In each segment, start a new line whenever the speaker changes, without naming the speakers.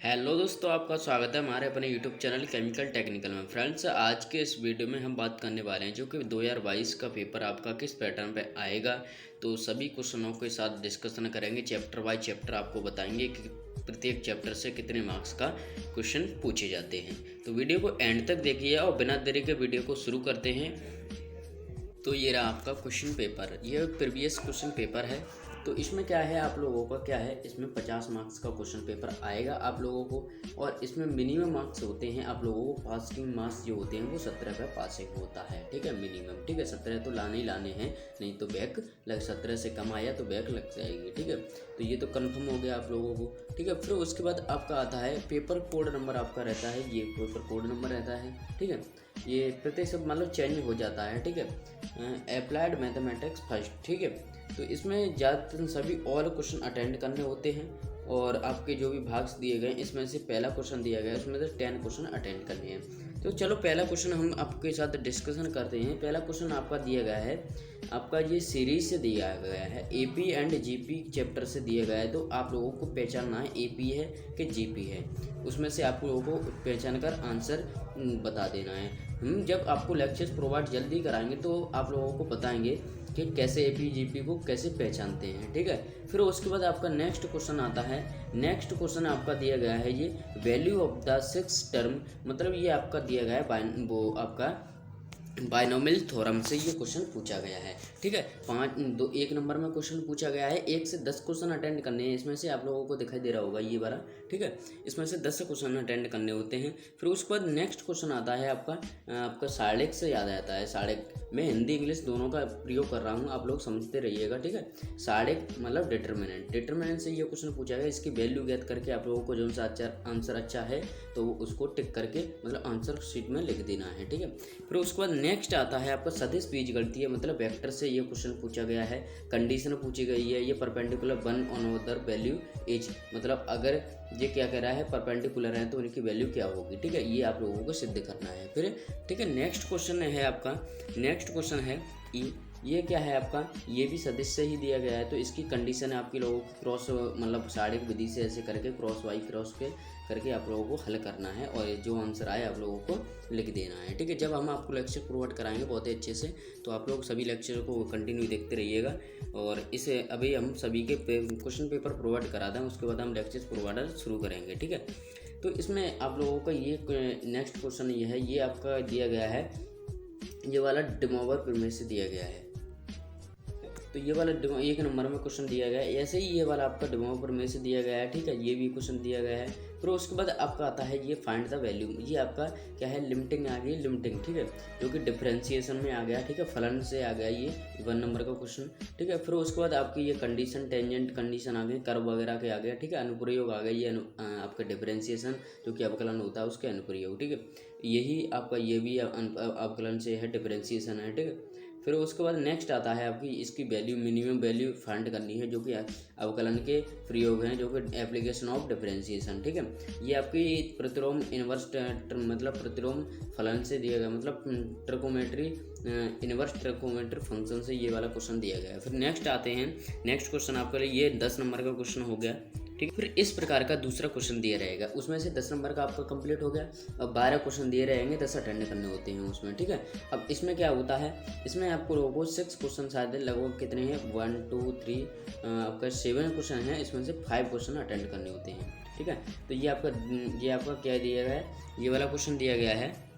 Hello दोस्तों, आपका स्वागत है हमारे अपने यूट्यूब चैनल केमिकल टेक्निकल में। फ्रेंड्स, आज के इस वीडियो में हम बात करने वाले हैं जो कि 2022 का पेपर आपका किस पैटर्न पे आएगा। तो सभी क्वेश्चनों के साथ डिस्कशन करेंगे, चैप्टर बाय चैप्टर आपको बताएंगे कि प्रत्येक चैप्टर से कितने मार्क्स का क्वेश्चन पूछे जाते हैं। तो वीडियो को एंड तक देखिए और बिना देरी के वीडियो को शुरू करते हैं। तो ये रहा आपका क्वेश्चन पेपर, ये प्रीवियस क्वेश्चन पेपर है। तो इसमें क्या है, आप लोगों का क्या है, इसमें 50 मार्क्स का क्वेश्चन पेपर आएगा आप लोगों को। और इसमें मिनिमम मार्क्स होते हैं आप लोगों को, पासिंग मार्क्स जो होते हैं वो 17 का पासिंग होता है। ठीक है, मिनिमम। ठीक है, 17 तो लाने ही लाने हैं, नहीं तो बैक लग, 17 से कम आया तो बैक लग जाएगी। ठीक है, तो ये तो कन्फर्म हो गया आप लोगों को। ठीक है, फिर उसके बाद आपका आता है पेपर कोड नंबर, आपका रहता है ये पेपर कोड नंबर रहता है। ठीक है, ये प्रत्येक सब मतलब चेंज हो जाता है। ठीक है, अप्लाइड मैथमेटिक्स फर्स्ट। ठीक है, तो इसमें ज़्यादातर सभी और क्वेश्चन अटेंड करने होते हैं और आपके जो भी भाग्स दिए गए इसमें से पहला क्वेश्चन दिया गया है, उसमें से 10 क्वेश्चन अटेंड करने हैं। तो चलो पहला क्वेश्चन हम आपके साथ डिस्कशन करते हैं। पहला क्वेश्चन आपका दिया गया है, आपका ये सीरीज से दिया गया है, एपी एंड जीपी चैप्टर से दिया गया है। तो आप लोगों को पहचानना है एपी है कि जीपी है, उसमें से आप लोगों को पहचान कर आंसर बता देना है। हम जब आपको लेक्चर्स प्रोवाइड जल्दी कराएंगे तो आप लोगों को बताएंगे कि कैसे एपी जीपी को कैसे पहचानते हैं। ठीक है, फिर उसके बाद आपका नेक्स्ट क्वेश्चन आता है। नेक्स्ट क्वेश्चन आपका दिया गया है ये value of the six term, मतलब ये आपका दिया गया है वो आपका बाइनोमियल थ्योरम से ये क्वेश्चन पूछा गया है। ठीक है, 1 नंबर में क्वेश्चन पूछा गया है। 1 से 10 क्वेश्चन अटेंड करने हैं, इसमें से आप लोगों को दिखाई दे रहा होगा ये वाला। ठीक है, इसमें से 10 क्वेश्चन अटेंड करने होते हैं। फिर उसके बाद नेक्स्ट क्वेश्चन आता है आपका साड़ेक से याद आता है। साड़ेक, मैं हिंदी इंग्लिश दोनों का प्रयोग कर रहा हूँ, आप लोग समझते रहिएगा। ठीक है, साड़ेक मतलब डिटर्मिनेंट से ये क्वेश्चन पूछा गया। इसकी वैल्यू ज्ञात करके आप लोगों को जो सा आंसर अच्छा है तो उसको टिक करके मतलब आंसर शीट में लिख देना है। ठीक है, फिर उसके बाद नेक्स्ट आता है आपका सदिश बीजगणितीय, मतलब वेक्टर से ये क्वेश्चन पूछा गया है। कंडीशन पूछी गई है, ये perpendicular one on other value is, मतलब अगर ये क्या कह रहा है परपेंडिकुलर है तो उनकी वैल्यू क्या होगी। ठीक है, ये आप लोगों को सिद्ध करना है। फिर ठीक है, नेक्स्ट क्वेश्चन है आपका, नेक्स्ट क्वेश्चन है ई, ये क्या है आपका, ये भी सदिश से ही दिया गया है। तो इसकी कंडीशन है आपकी लोगों को क्रॉस मतलब साड़िक विधि से ऐसे करके क्रॉस वाई क्रॉस के करके आप लोगों को हल करना है और जो आंसर आए आप लोगों को लिख देना है। ठीक है, जब हम आपको लेक्चर प्रोवाइड कराएंगे बहुत ही अच्छे से, तो आप लोग सभी लेक्चर को कंटिन्यू देखते रहिएगा। और इसे अभी हम सभी के क्वेश्चन पेपर प्रोवाइड करा दें, उसके बाद हम लेक्चर प्रोवाइडर शुरू करेंगे। ठीक है, तो इसमें आप लोगों का ये नेक्स्ट क्वेश्चन ये है, ये आपका दिया गया है, ये वाला डिमोवर प्रीमिस से दिया गया है। तो ये वाला 1 नंबर में क्वेश्चन दिया गया है। ऐसे ही ये वाला आपका डिमोवर में से दिया गया है। ठीक है, ये भी क्वेश्चन दिया गया है। फिर उसके बाद आपका आता है ये फाइंड द वैल्यू, ये आपका क्या है, लिमिटिंग आ गई, लिमिटिंग। ठीक है, जो कि डिफरेंशिएशन में आ गया। ठीक है, फलन से आ गया ये 1 नंबर का क्वेश्चन। ठीक है, फिर उसके बाद आपकी ये कंडीशन टेंजेंट कंडीशन आ गई, कर्व वगैरह के आ गया। ठीक है, अनुप्रयोग आ गया, ये आपका डिफरेंशिएशन जो कि अवकलन होता है उसके अनुप्रयोग। ठीक है, यही आपका ये भी अवकलन से है, डिफरेंशिएशन है। ठीक है, फिर उसके बाद नेक्स्ट आता है आपकी इसकी वैल्यू, मिनिमम वैल्यू फाइंड करनी है, जो कि अवकलन के प्रयोग हैं, जो कि एप्लीकेशन ऑफ डिफरेंशिएशन। ठीक है, ये आपकी प्रतिलोम इनवर्स मतलब प्रतिलोम फलन से दिया गया, मतलब ट्रिकोमेट्री इनवर्स ट्रिकोमेट्री फंक्शन से ये वाला क्वेश्चन दिया गया है। फिर नेक्स्ट आते हैं, नेक्स्ट क्वेश्चन आपके लिए ये 10 नंबर का क्वेश्चन हो गया। ठीक है, फिर इस प्रकार का दूसरा क्वेश्चन दिया रहेगा, उसमें से 10 नंबर का आपका कंप्लीट हो गया। अब 12 क्वेश्चन दिए रहेंगे, 10 अटेंड करने होते हैं उसमें। ठीक है, अब इसमें क्या होता है, इसमें आपको लोगों को 6 क्वेश्चन शायद लगभग कितने हैं, 1 2 3 आपका 7 क्वेश्चन हैं, इसमें से 5 क्वेश्चन अटेंड करने होते हैं। ठीक है, तो ये आपका क्या दिया गया है, ये वाला क्वेश्चन दिया गया है,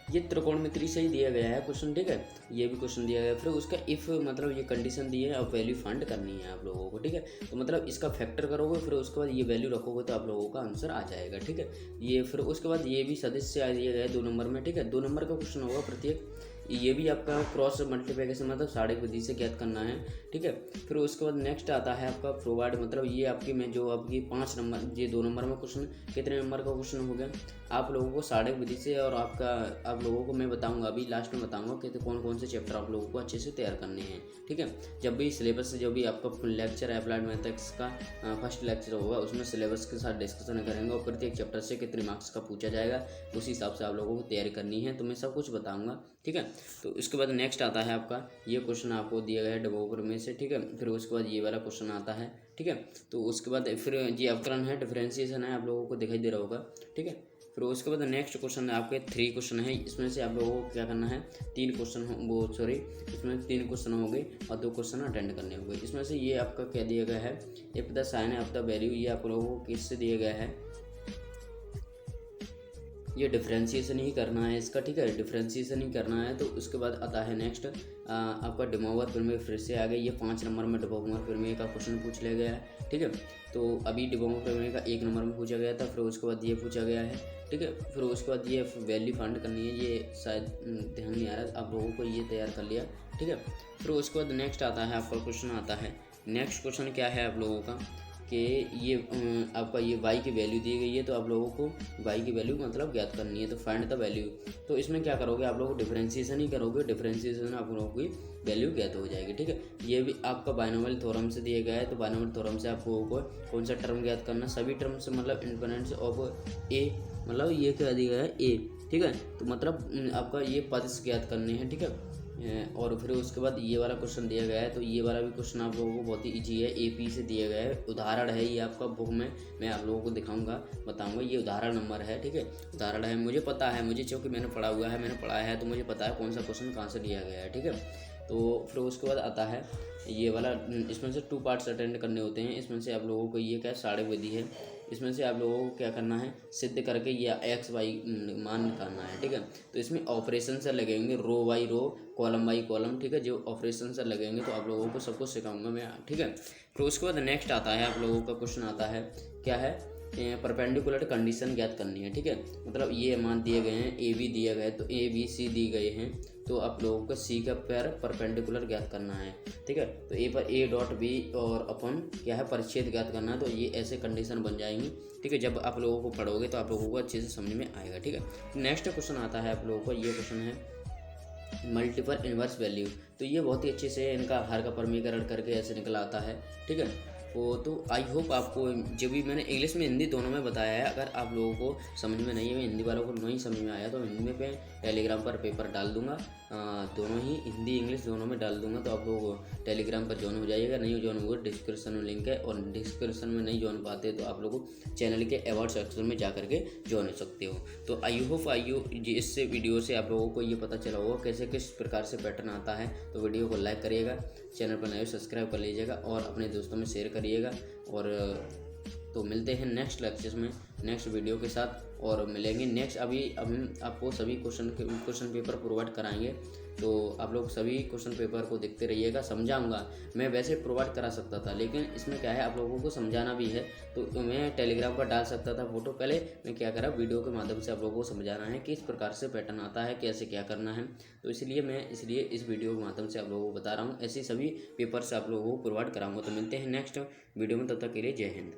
ये त्रिकोणमिति से ही दिया गया है क्वेश्चन। ठीक है, ये भी क्वेश्चन दिया गया है। फिर उसका इफ़ मतलब ये कंडीशन दी है, अब वैल्यू फाइंड करनी है आप लोगों को। ठीक है, तो मतलब इसका फैक्टर करोगे, फिर उसके बाद ये वैल्यू रखोगे तो आप लोगों का आंसर आ जाएगा। ठीक है, ये फिर उसके बाद ये भी सदिश से दिया गया है 2 नंबर में। ठीक है, 2 नंबर का क्वेश्चन होगा प्रत्येक, ये भी आपका क्रॉस मल्टीप्लिकेशन मतलब साड़िक विधि से ज्ञात करना है। ठीक है, फिर उसके बाद नेक्स्ट आता है आपका प्रोवाइड, मतलब ये आपकी में जो आपकी 5 नंबर, ये 2 नंबर में क्वेश्चन कितने नंबर का क्वेश्चन हो गया, आप लोगों को साड़िक विधि से, और आप लोगों को मैं बताऊंगा अभी लास्ट में बताऊंगा कि कौन कौन से चैप्टर आप लोगों को अच्छे से तैयार करने हैं। ठीक है, जब भी सिलेबस से जो भी आपका लेक्चर है अप्लाइड मैथमेटिक्स का फर्स्ट लेक्चर होगा, उसमें सिलेबस के साथ डिस्कशन करेंगे और प्रत्येक चैप्टर से कितने मार्क्स का पूछा जाएगा, उसी हिसाब से आप लोगों को तैयारी करनी है, तो मैं सब कुछ बताऊँगा। ठीक है। तो इसके बाद नेक्स्ट आता है आपका ये क्वेश्चन आपको दिया गया है डेवलपर में से, ठीक है। फिर उसके बाद ये वाला क्वेश्चन आता है, ठीक है। तो उसके बाद फिर ये अवकलन है, डिफरेंशिएशन है, आप लोगों को दिखाई दे रहा होगा, ठीक है। फिर उसके बाद नेक्स्ट क्वेश्चन है आपके 3 क्वेश्चन है, इसमें से आप लोगों को क्या करना है 3 क्वेश्चन इसमें 3 क्वेश्चन हो गए और 2 क्वेश्चन अटेंड करने होंगे। इसमें से ये आपका क्या दिया गया है, if the sign of the value, ये आप लोगों को किससे दिया गया है, ये डिफ्रेंशिएशन ही करना है इसका, ठीक है, डिफ्रेंशिएशन ही करना है। तो उसके बाद आता है नेक्स्ट आपका डे मोवर प्रमेय, फिर से आ गया ये 5 नंबर में डे मोवर प्रमेय का क्वेश्चन पूछ लिया गया है, ठीक है। तो अभी डे मोवर प्रमेय का 1 नंबर में पूछा गया था, फिर उसके बाद ये पूछा गया है, ठीक है। फिर उसके बाद ये वैल्यू फाइंड करनी है, ये शायद ध्यान नहीं आ रहा आप लोगों को, ये तैयार कर लिया, ठीक है। फिर उसके बाद नेक्स्ट आता है आपका क्वेश्चन आता है, नेक्स्ट क्वेश्चन क्या है आप लोगों का कि ये आपका ये y की वैल्यू दी गई है, तो आप लोगों को y की वैल्यू मतलब ज्ञात करनी है, तो फाइंड द वैल्यू। तो इसमें क्या करोगे आप लोग डिफरेंशिएशन ही करोगे, डिफरेंशिएशन आप लोगों की वैल्यू ज्ञात हो जाएगी, ठीक है। ये भी आपका बाइनोमियल थ्योरम से दिया गया है, तो बाइनोमियल थ्योरम से आप लोगों को कौन सा टर्म ज्ञात करना, सभी टर्म से मतलब इंडिपेंडेंस ऑफ ए, मतलब ये क्या दिया गया है ए, ठीक है। तो मतलब आपका ये पद ज्ञात करने हैं, ठीक है। और फिर उसके बाद ये वाला क्वेश्चन दिया गया है, तो ये वाला भी क्वेश्चन आप लोगों को बहुत ही ईजी है, AP से दिया गया है, उदाहरण है ये आपका बुक में, मैं आप लोगों को दिखाऊंगा बताऊंगा, ये उदाहरण नंबर है, ठीक है। उदाहरण है, मुझे पता है, मुझे क्योंकि मैंने पढ़ा हुआ है, मैंने पढ़ा है, तो मुझे पता है कौन सा क्वेश्चन कहाँ से दिया गया है, ठीक है। तो फिर उसके बाद आता है ये वाला, इसमें से 2 पार्ट्स अटेंड करने होते हैं, इसमें से आप लोगों को ये क्या साढ़े विधि है, इसमें से आप लोगों को क्या करना है सिद्ध करके ये x y मान निकालना है, ठीक है। तो इसमें ऑपरेशन से लगेंगे, row by row, column by column, ठीक है। जो ऑपरेशन से लगेंगे तो आप लोगों को सब कुछ सिखाऊंगा मैं, ठीक है। फिर उसके बाद नेक्स्ट आता है आप लोगों का क्वेश्चन आता है क्या है, परपेंडिकुलर कंडीशन ज्ञात करनी है, ठीक है। मतलब ये मान दिए गए हैं, ए बी दिया गया है, तो ए बी सी दी गए हैं, तो आप लोगों को सी का पैर परपेंडिकुलर ज्ञात करना है, ठीक है। तो ए पर ए डॉट बी और अपन क्या है परिच्छेद ज्ञात करना है, तो ये ऐसे कंडीशन बन जाएंगी, ठीक है। जब आप लोगों को पढ़ोगे तो आप लोगों को अच्छे से समझ में आएगा, ठीक है। नेक्स्ट क्वेश्चन आता है आप लोगों को, ये क्वेश्चन है मल्टीपल इन्वर्स वैल्यू, तो ये बहुत ही अच्छे से इनका हर का परमीकरण करके ऐसे निकल आता है, ठीक है। तो आई होप आपको जो भी मैंने इंग्लिश में हिंदी दोनों में बताया है, अगर आप लोगों को समझ में नहीं है, हिंदी वालों को नहीं समझ में आया तो हिंदी में पे टेलीग्राम पर पेपर डाल दूंगा, दोनों ही हिंदी इंग्लिश दोनों में डाल दूंगा, तो आप लोग टेलीग्राम पर ज्वाइन हो जाइएगा, नहीं ज्वाइन होगा डिस्क्रिप्शन में लिंक है, और डिस्क्रिप्शन में नहीं ज्वाइन पाते तो आप लोग चैनल के अवार्ड सेक्शन में जा करके ज्वाइन हो सकते हो। तो आई होप इससे वीडियो से आप लोगों को ये पता चला होगा कैसे किस प्रकार से पैटर्न आता है। तो वीडियो को लाइक करिएगा, चैनल पर नए सब्सक्राइब कर लीजिएगा और अपने दोस्तों में शेयर करिएगा। और तो मिलते हैं नेक्स्ट लेक्चर्स में नेक्स्ट वीडियो के साथ, और मिलेंगे नेक्स्ट। अभी हम आपको सभी क्वेश्चन पेपर प्रोवाइड कराएंगे, तो आप लोग सभी क्वेश्चन पेपर को देखते रहिएगा, समझाऊंगा। मैं वैसे प्रोवाइड करा सकता था, लेकिन इसमें क्या है आप लोगों को समझाना भी है, तो मैं टेलीग्राम पर डाल सकता था फोटो, पहले मैं क्या करा वीडियो के माध्यम से आप लोगों को समझाना है कि इस प्रकार से पैटर्न आता है, कैसे क्या करना है। तो इसलिए इस वीडियो के माध्यम से आप लोगों को बता रहा हूँ, ऐसे सभी पेपर्स आप लोगों को प्रोवाइड कराऊंगा। तो मिलते हैं नेक्स्ट वीडियो में, तब तक के लिए जय हिंद।